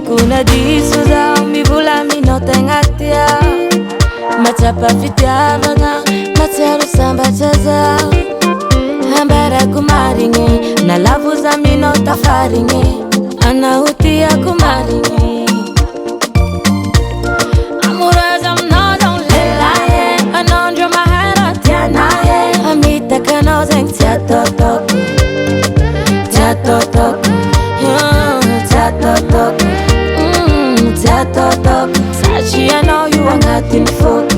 kuna diso zaho mivolamino tegna tia matsapa fitiavagna matsiaro sambatra zaho ambarako marigny nalavo za mino tafarigny anao tiako marigny amoureuse aminao zao lelahy anandro mahara tianahy amitakanao zegny tsy ataotako tsy ataotako tsy ataotako tsy ataotako satria anao io agnatin'ny foko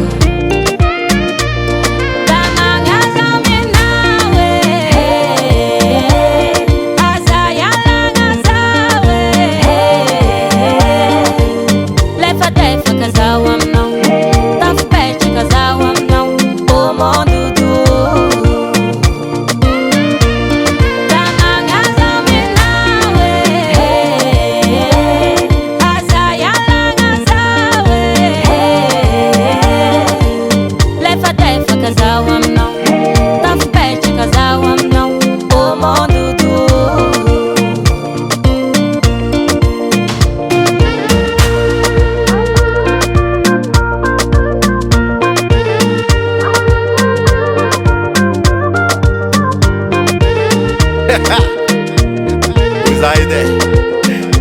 Zaide,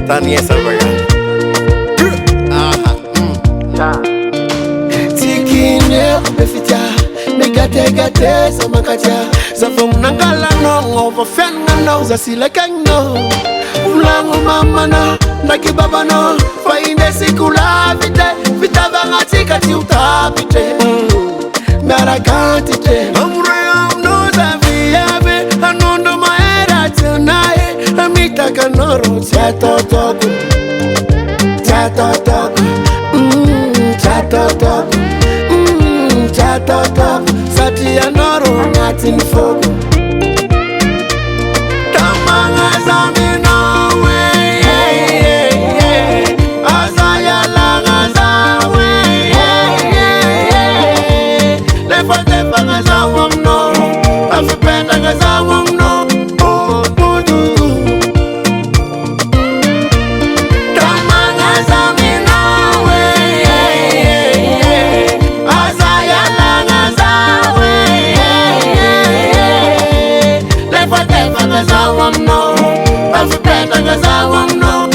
tania sabaga. Tikine befitia, negate sama kaja. Zafum nangala no, overfenga no, zasila kang no. Ulango mama no, naki baba no. Fainde sikula vita vanga tika tiuta vite. Marakanti te, amurayam no zaviabe, anondo maera tonight. Amita noro chatotoko chatotoko chatotoko chatotoko satia noro ngatin fogo tamanga zamino we azaya langa zawe lefate panga zawam no afipenda ngazawam no Zawam no, I've been a zawam no.